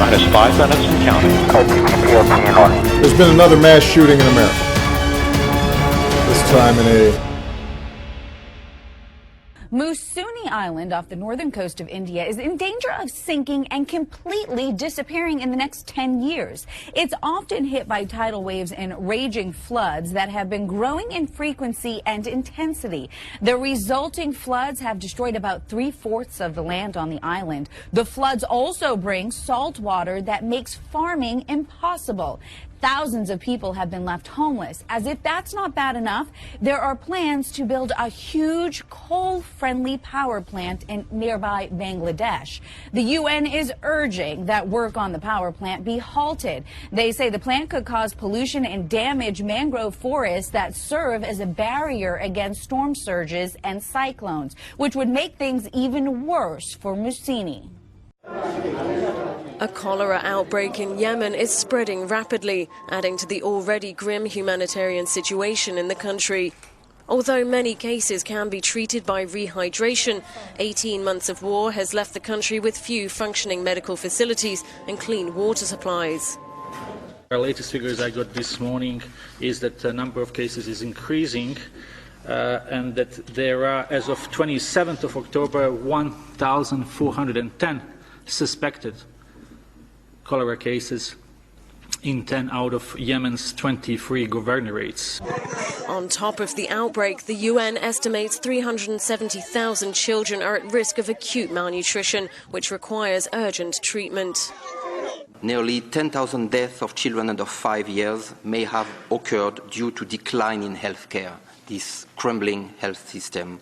minus 5 minutes and counting. There's been another mass shooting in America. This time in a Musuni Island off the northern coast of India is in danger of sinking and completely disappearing in the next 10 years. It's often hit by tidal waves and raging floods that have been growing in frequency and intensity. The resulting floods have destroyed about 3/4 of the land on the island. The floods also bring salt water that makes farming impossible. Thousands of people have been left homeless. As if that's not bad enough, there are plans to build a huge coal-friendly power plant in nearby Bangladesh. The UN is urging that work on the power plant be halted. They say the plant could cause pollution and damage mangrove forests that serve as a barrier against storm surges and cyclones, which would make things even worse for Musini. A cholera outbreak in Yemen is spreading rapidly, adding to the already grim humanitarian situation in the country. Although many cases can be treated by rehydration, 18 months of war has left the country with few functioning medical facilities and clean water supplies. Our latest figures I got this morning is that the number of cases is increasing and that there are, as of 27th of October, 1,410 suspected cholera cases in 10 out of Yemen's 23 governorates. On top of the outbreak, the UN estimates 370,000 children are at risk of acute malnutrition, which requires urgent treatment. Nearly 10,000 deaths of children under 5 years may have occurred due to decline in healthcare, this crumbling health system.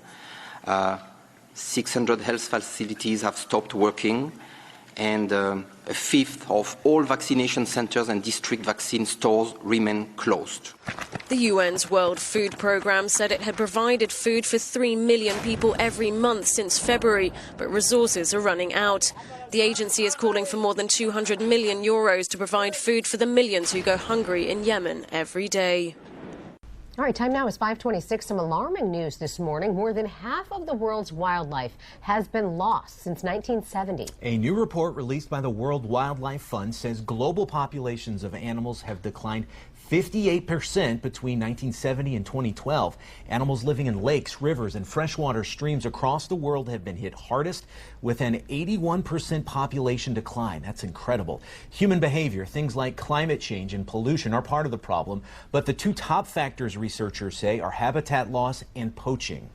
600 health facilities have stopped working, and a fifth of all vaccination centers and district vaccine stores remain closed. The UN's World Food Programme said it had provided food for 3 million people every month since February, but resources are running out. The agency is calling for more than 200 million euros to provide food for the millions who go hungry in Yemen every day. All right, time now is 5:26. Some alarming news this morning. More than half of the world's wildlife has been lost since 1970. A new report released by the World Wildlife Fund says global populations of animals have declined 58% between 1970 and 2012. Animals living in lakes, rivers, and freshwater streams across the world have been hit hardest, with an 81% population decline. That's incredible. Human behavior, things like climate change and pollution, are part of the problem, but the two top factors researchers say are habitat loss and poaching.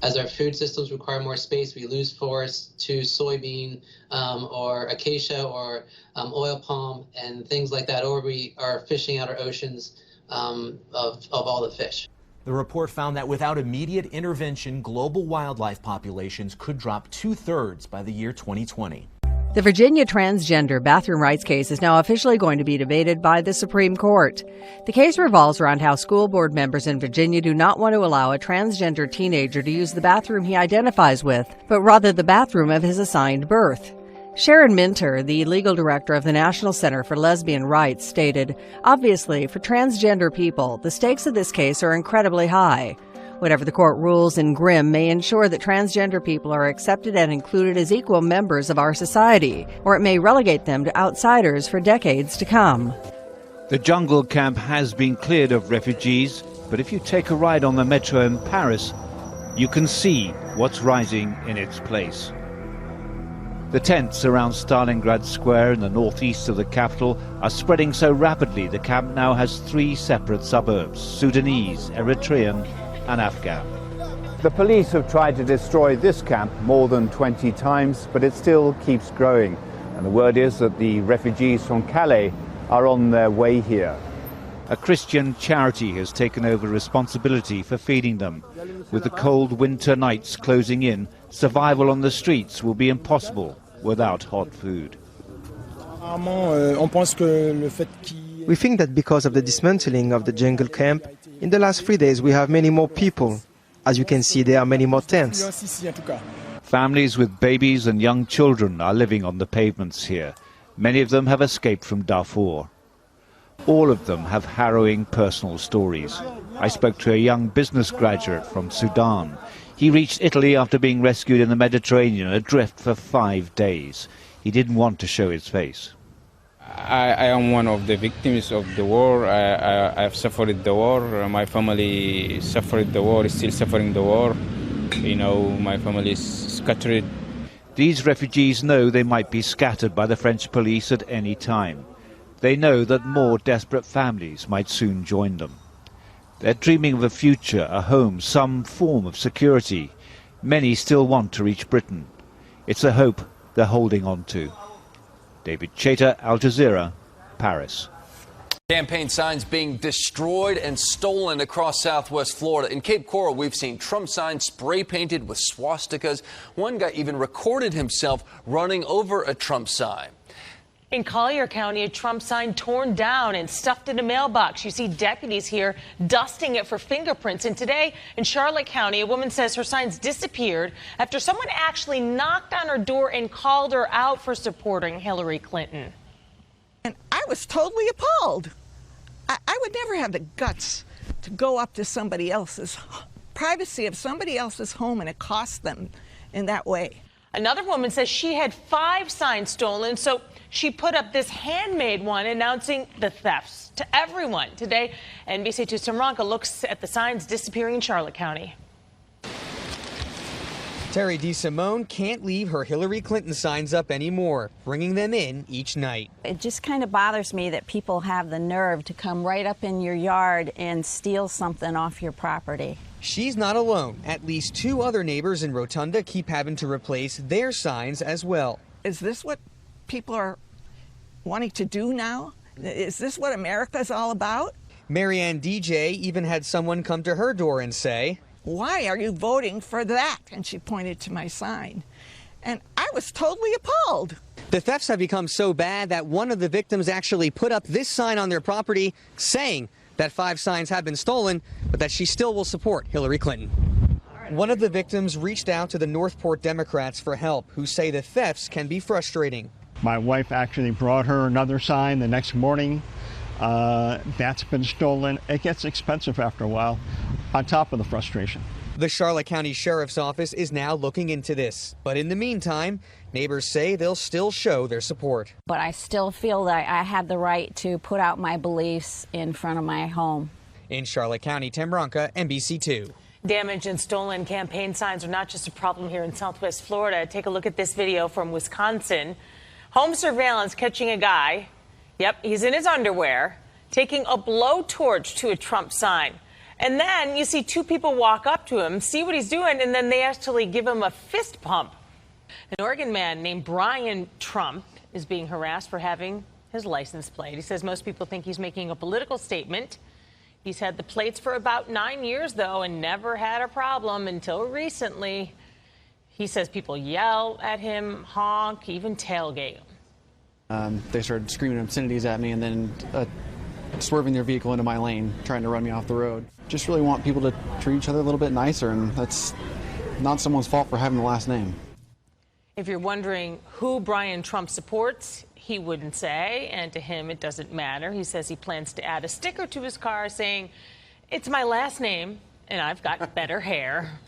As our food systems require more space, we lose forests to soybean or acacia or oil palm and things like that, or we are fishing out our oceans of all the fish. The report found that without immediate intervention, global wildlife populations could drop 2/3 by the year 2020. The Virginia transgender bathroom rights case is now officially going to be debated by the Supreme Court. The case revolves around how school board members in Virginia do not want to allow a transgender teenager to use the bathroom he identifies with, but rather the bathroom of his assigned birth. Sharon Minter, the legal director of the National Center for Lesbian Rights, stated, "Obviously, for transgender people, the stakes of this case are incredibly high. Whatever the court rules in Grimm may ensure that transgender people are accepted and included as equal members of our society, or it may relegate them to outsiders for decades to come." The jungle camp has been cleared of refugees, but if you take a ride on the metro in Paris, you can see what's rising in its place. The tents around Stalingrad Square in the northeast of the capital are spreading so rapidly the camp now has 3 separate suburbs: Sudanese, Eritrean, and Afghan. The police have tried to destroy this camp more than 20 times, but it still keeps growing. And the word is that the refugees from Calais are on their way here. A Christian charity has taken over responsibility for feeding them. With the cold winter nights closing in, survival on the streets will be impossible without hot food. We think that because of the dismantling of the jungle camp, in the last 3 days we have many more people. As you can see, there are many more tents. Families with babies and young children are living on the pavements here. Many of them have escaped from Darfur. All of them have harrowing personal stories. I spoke to a young business graduate from Sudan. He reached Italy after being rescued in the Mediterranean, adrift for 5 days. He didn't want to show his face. I am one of the victims of the war. I have suffered the war. My family suffered the war, is still suffering the war. You know, my family is scattered. These refugees know they might be scattered by the French police at any time. They know that more desperate families might soon join them. They're dreaming of a future, a home, some form of security. Many still want to reach Britain. It's a hope they're holding on to. David Chater, Al Jazeera, Paris. Campaign signs being destroyed and stolen across southwest Florida. In Cape Coral, we've seen Trump signs spray painted with swastikas. One guy even recorded himself running over a Trump sign. In Collier County, a Trump sign torn down and stuffed in a mailbox. You see deputies here dusting it for fingerprints. And today in Charlotte County, a woman says her signs disappeared after someone actually knocked on her door and called her out for supporting Hillary Clinton. And I was totally appalled. I would never have the guts to go up to somebody else's privacy of somebody else's home and accost them in that way. Another woman says she had 5 signs stolen, so she put up this handmade one announcing the thefts to everyone. Today, NBC2's Tim Ronca looks at the signs disappearing in Charlotte County. Terry DeSimone can't leave her Hillary Clinton signs up anymore, bringing them in each night. It just kind of bothers me that people have the nerve to come right up in your yard and steal something off your property. She's not alone. At least 2 other neighbors in Rotunda keep having to replace their signs as well. Is this what people are wanting to do now? Is this what America's all about? Marianne DJ even had someone come to her door and say, "Why are you voting for that?" And she pointed to my sign. And I was totally appalled. The thefts have become so bad that one of the victims actually put up this sign on their property saying that 5 signs have been stolen, but that she still will support Hillary Clinton. One of the victims reached out to the Northport Democrats for help, who say the thefts can be frustrating. My wife actually brought her another sign the next morning. That's been stolen. It gets expensive after a while, on top of the frustration. The Charlotte County Sheriff's Office is now looking into this. But in the meantime, neighbors say they'll still show their support. But I still feel that I have the right to put out my beliefs in front of my home. In Charlotte County, Tim Ronca, NBC2. Damaged and stolen campaign signs are not just a problem here in southwest Florida. Take a look at this video from Wisconsin. Home surveillance catching a guy, yep, he's in his underwear, taking a blowtorch to a Trump sign. And then you see 2 people walk up to him, see what he's doing, and then they actually give him a fist pump. An Oregon man named Brian Trump is being harassed for having his license plate. He says most people think he's making a political statement. He's had the plates for about 9 years, though, and never had a problem until recently. He says people yell at him, honk, even tailgate. They started screaming obscenities at me and then swerving their vehicle into my lane, trying to run me off the road. Just really want people to treat each other a little bit nicer, and that's not someone's fault for having the last name. If you're wondering who Brian Trump supports, he wouldn't say, and to him it doesn't matter. He says he plans to add a sticker to his car saying, "It's my last name, and I've got better hair."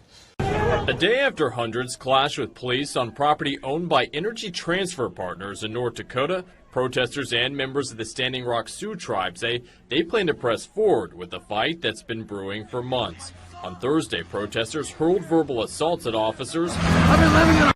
A day after hundreds clashed with police on property owned by Energy Transfer Partners in North Dakota, protesters and members of the Standing Rock Sioux tribe say they plan to press forward with a fight that's been brewing for months. On Thursday, protesters hurled verbal assaults at officers. I've been living in a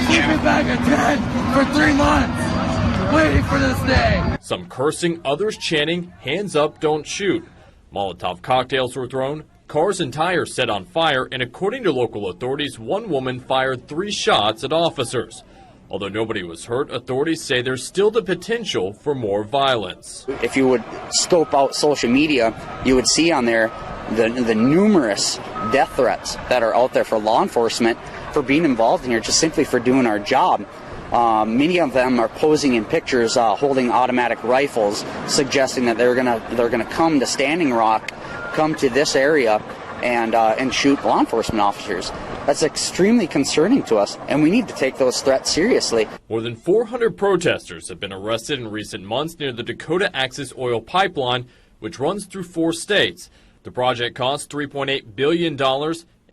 sleeping bag of tent for 3 months, waiting for this day. Some cursing, others chanting, "Hands up, don't shoot." Molotov cocktails were thrown. Cars and tires set on fire, and according to local authorities, one woman fired 3 shots at officers. Although nobody was hurt, authorities say there's still the potential for more violence. If you would scope out social media, you would see on there the numerous death threats that are out there for law enforcement for being involved in here, just simply for doing our job. Many of them are posing in pictures holding automatic rifles, suggesting that they're gonna come to Standing Rock, come to this area, and shoot law enforcement officers. That's extremely concerning to us, and we need to take those threats seriously. More than 400 protesters have been arrested in recent months near the Dakota Access Oil Pipeline, which runs through 4 states. The project cost $3.8 billion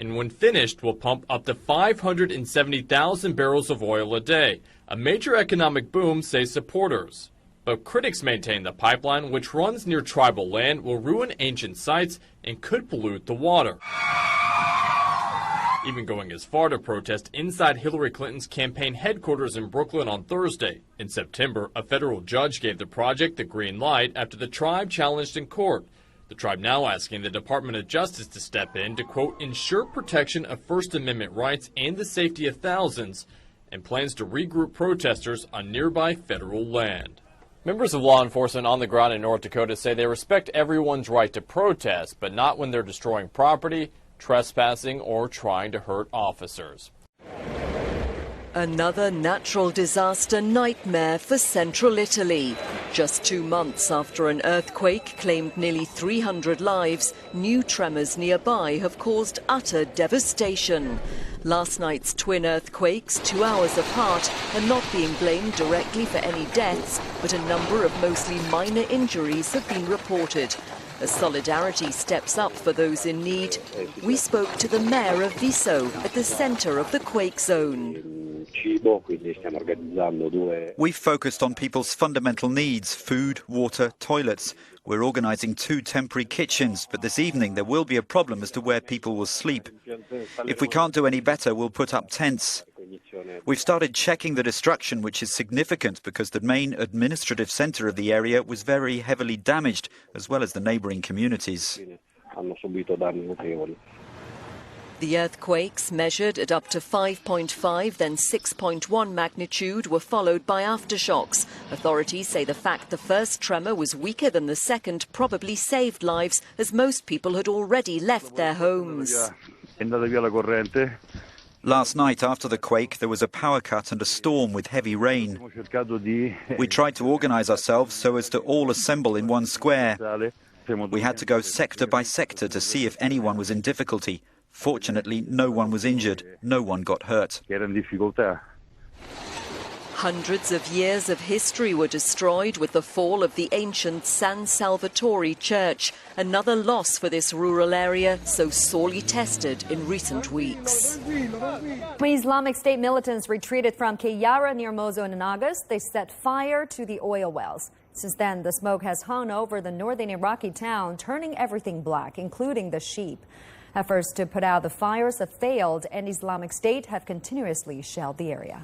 and when finished will pump up to 570,000 barrels of oil a day, a major economic boom, say supporters. But critics maintain the pipeline, which runs near tribal land, will ruin ancient sites and could pollute the water. Even going as far to protest inside Hillary Clinton's campaign headquarters in Brooklyn on Thursday. In September, a federal judge gave the project the green light after the tribe challenged in court. The tribe now asking the Department of Justice to step in to, quote, ensure protection of First Amendment rights and the safety of thousands, and plans to regroup protesters on nearby federal land. Members of law enforcement on the ground in North Dakota say they respect everyone's right to protest, but not when they're destroying property, trespassing, or trying to hurt officers. Another natural disaster nightmare for central Italy. Just 2 months after an earthquake claimed nearly 300 lives, new tremors nearby have caused utter devastation. Last night's twin earthquakes, 2 hours apart, are not being blamed directly for any deaths, but a number of mostly minor injuries have been reported. As solidarity steps up for those in need, we spoke to the mayor of Viso at the center of the quake zone. We've focused on people's fundamental needs: food, water, toilets. We're organising 2 temporary kitchens, but this evening there will be a problem as to where people will sleep. If we can't do any better, we'll put up tents. We've started checking the destruction, which is significant because the main administrative centre of the area was very heavily damaged, as well as the neighbouring communities. The earthquakes, measured at up to 5.5, then 6.1 magnitude, were followed by aftershocks. Authorities say the fact the first tremor was weaker than the second probably saved lives, as most people had already left their homes. Last night, after the quake, there was a power cut and a storm with heavy rain. We tried to organise ourselves so as to all assemble in one square. We had to go sector by sector to see if anyone was in difficulty. Fortunately, no one was injured. No one got hurt. Hundreds of years of history were destroyed with the fall of the ancient San Salvatore Church, another loss for this rural area so sorely tested in recent weeks. Islamic State militants retreated from Kayara near Mosul in August. They set fire to the oil wells. Since then, the smoke has hung over the northern Iraqi town, turning everything black, including the sheep. Efforts to put out the fires have failed, and Islamic State have continuously shelled the area.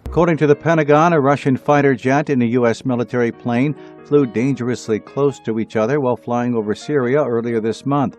According to the Pentagon, a Russian fighter jet and a U.S. military plane flew dangerously close to each other while flying over Syria earlier this month.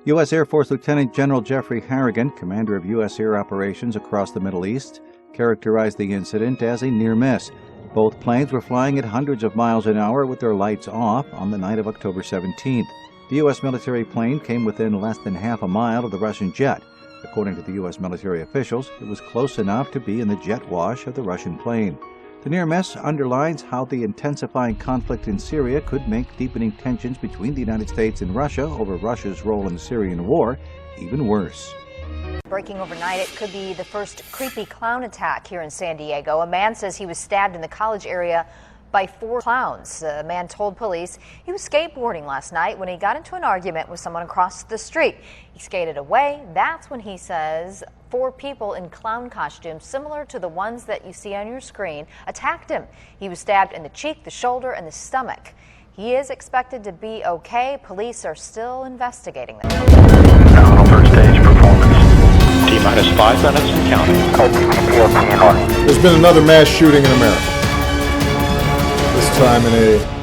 U.S. Air Force Lieutenant General Jeffrey Harrigan, commander of U.S. air operations across the Middle East, characterized the incident as a near miss. Both planes were flying at hundreds of miles an hour with their lights off on the night of October 17th. The U.S. military plane came within less than half a mile of the Russian jet. According to the U.S. military officials, it was close enough to be in the jet wash of the Russian plane. The near miss underlines how the intensifying conflict in Syria could make deepening tensions between the United States and Russia over Russia's role in the Syrian war even worse. Breaking overnight, it could be the first creepy clown attack here in San Diego. A man says he was stabbed in the College area by 4 clowns. A man told police he was skateboarding last night when he got into an argument with someone across the street. He skated away. That's when he says 4 people in clown costumes, similar to the ones that you see on your screen, attacked him. He was stabbed in the cheek, the shoulder, and the stomach. He is expected to be okay. Police are still investigating this. Now first stage performance. T-minus 5 minutes and counting. There's been another mass shooting in America. This time in a